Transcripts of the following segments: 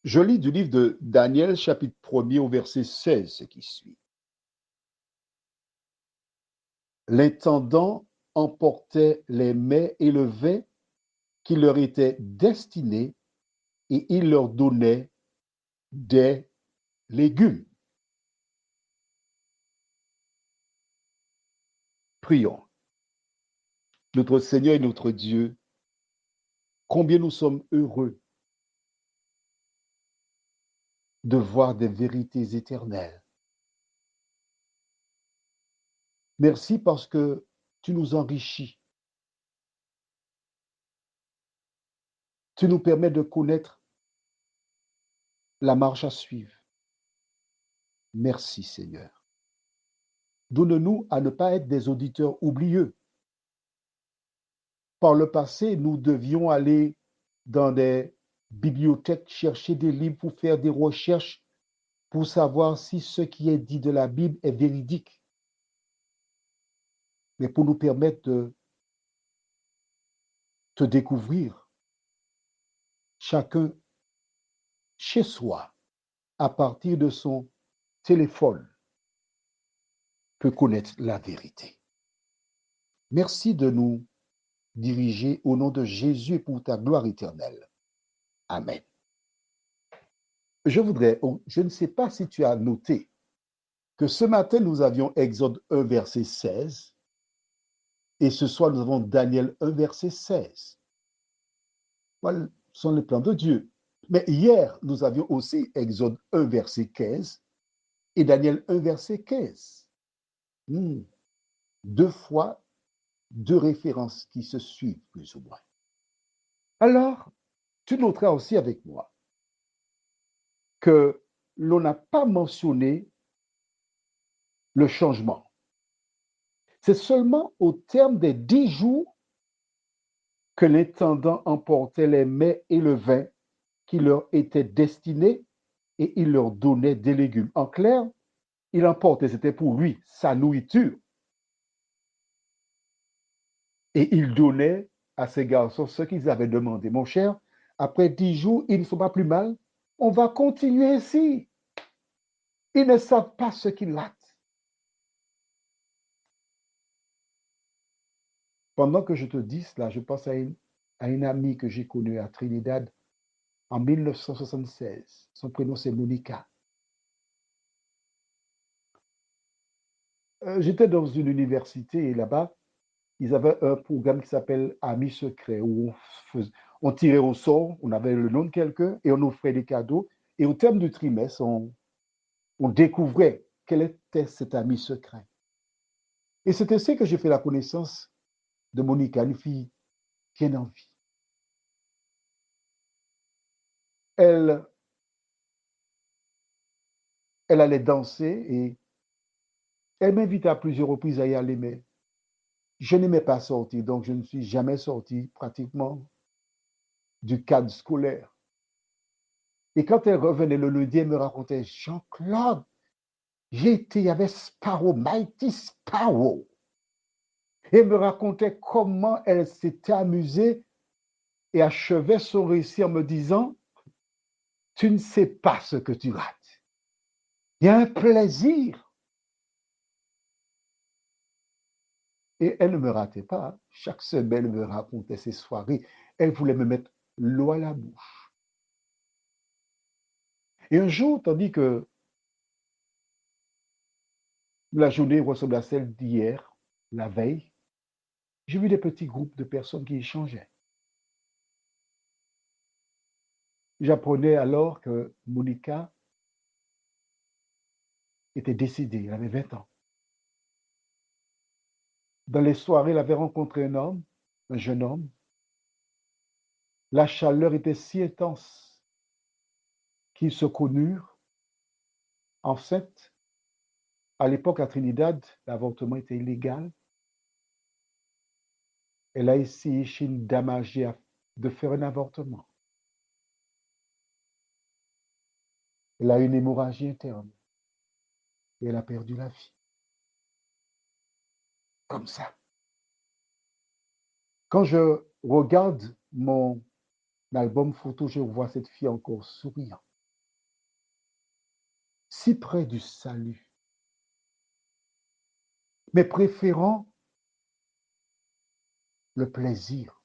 Je lis du livre de Daniel, chapitre 1er au verset 16, ce qui suit. L'intendant emportait les mets et le vin qui leur étaient destinés et il leur donnait des légumes. Prions. Notre Seigneur et notre Dieu, combien nous sommes heureux de voir des vérités éternelles. Merci parce que tu nous enrichis. Tu nous permets de connaître la marche à suivre. Merci Seigneur. Donne-nous à ne pas être des auditeurs oublieux. Par le passé, nous devions aller dans des bibliothèques chercher des livres pour faire des recherches pour savoir si ce qui est dit de la Bible est véridique. Mais pour nous permettre de te découvrir, chacun chez soi, à partir de son téléphone, peut connaître la vérité. Merci de nous diriger au nom de Jésus pour ta gloire éternelle. Amen. Je ne sais pas si tu as noté que ce matin, nous avions Exode 1, verset 16, et ce soir, nous avons Daniel 1, verset 16. Voilà, ce sont les plans de Dieu. Mais hier, nous avions aussi Exode 1, verset 15 et Daniel 1, verset 15. Deux fois, deux références qui se suivent plus ou moins. Alors, tu noteras aussi avec moi que l'on n'a pas mentionné le changement. C'est seulement au terme des 10 jours que l'intendant emportait les mets et le vin qui leur étaient destinés et il leur donnait des légumes. En clair, il emportait, c'était pour lui, sa nourriture. Et il donnait à ces garçons ce qu'ils avaient demandé. Mon cher, après 10 jours, ils ne sont pas plus mal. On va continuer ainsi. Ils ne savent pas ce qu'ils hâtent. Pendant que je te dis cela, je pense à une amie que j'ai connue à Trinidad en 1976. Son prénom, c'est Monica. J'étais dans une université et là-bas, ils avaient un programme qui s'appelle Amis secrets, où on tirait au sort, on avait le nom de quelqu'un et on offrait des cadeaux. Et au terme du trimestre, on découvrait quel était cet ami secret. Et c'est ainsi que j'ai fait la connaissance de Monica, une fille bien en vie. Elle allait danser et elle m'invitait à plusieurs reprises à y aller, mais je n'aimais pas sortir, donc je ne suis jamais sorti pratiquement du cadre scolaire. Et quand elle revenait le lundi, elle me racontait, Jean-Claude, il y avait Sparrow, Mighty Sparrow. Et elle me racontait comment elle s'était amusée et achevait son récit en me disant, tu ne sais pas ce que tu rates. Il y a un plaisir. Et elle ne me ratait pas. Chaque semaine, elle me racontait ses soirées. Elle voulait me mettre l'eau à la bouche. Et un jour, tandis que la journée ressemble à celle d'hier, la veille, j'ai vu des petits groupes de personnes qui échangeaient. J'apprenais alors que Monica était décédée, elle avait 20 ans. Dans les soirées, elle avait rencontré un homme, un jeune homme. La chaleur était si intense qu'ils se connurent. En fait, à l'époque, à Trinidad, l'avortement était illégal. Elle a essayé chez une dame âgée de faire un avortement. Elle a eu une hémorragie interne et elle a perdu la vie. Comme ça. Quand je regarde mon album photo, je vois cette fille encore souriant. si près du salut, mais préférant le plaisir.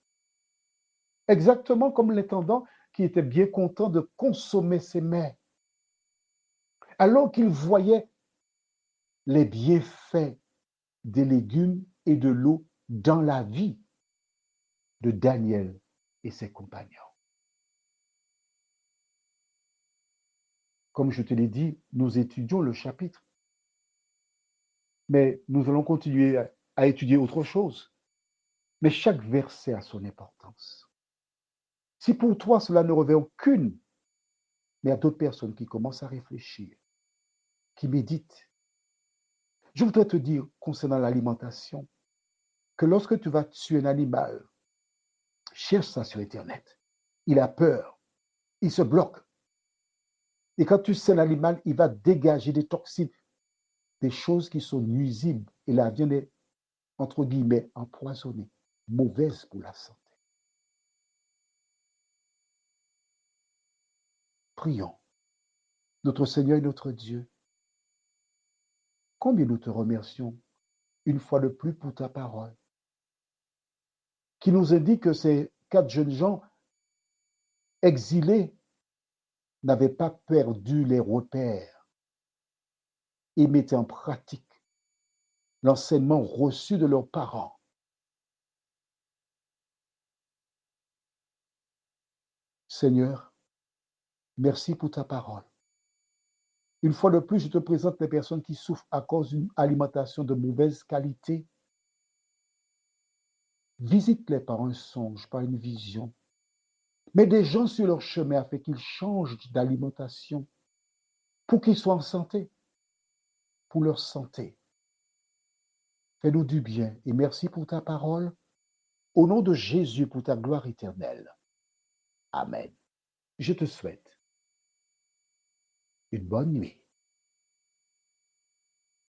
Exactement comme l'intendant qui était bien content de consommer ses mets, alors qu'il voyait les bienfaits des légumes et de l'eau dans la vie de Daniel et ses compagnons. Comme je te l'ai dit, nous étudions le chapitre, mais nous allons continuer à étudier autre chose. Mais chaque verset a son importance. Si pour toi cela ne revêt aucune, mais il y a d'autres personnes qui commencent à réfléchir, qui méditent. Je voudrais te dire concernant l'alimentation que lorsque tu vas tuer un animal, cherche ça sur Internet. Il a peur, il se bloque. Et quand tu sais l'animal, il va dégager des toxines, des choses qui sont nuisibles. Et la viande est, entre guillemets, empoisonnée, mauvaise pour la santé. Prions. Notre Seigneur et notre Dieu, combien nous te remercions une fois de plus pour ta parole, qui nous indique que ces 4 jeunes gens exilés n'avaient pas perdu les repères et mettaient en pratique l'enseignement reçu de leurs parents. Seigneur, merci pour ta parole. Une fois de plus, je te présente les personnes qui souffrent à cause d'une alimentation de mauvaise qualité. Visite-les par un songe, par une vision. Mets des gens sur leur chemin afin qu'ils changent d'alimentation pour qu'ils soient en santé, pour leur santé. Fais-nous du bien et merci pour ta parole. Au nom de Jésus, pour ta gloire éternelle. Amen. Je te souhaite une bonne nuit.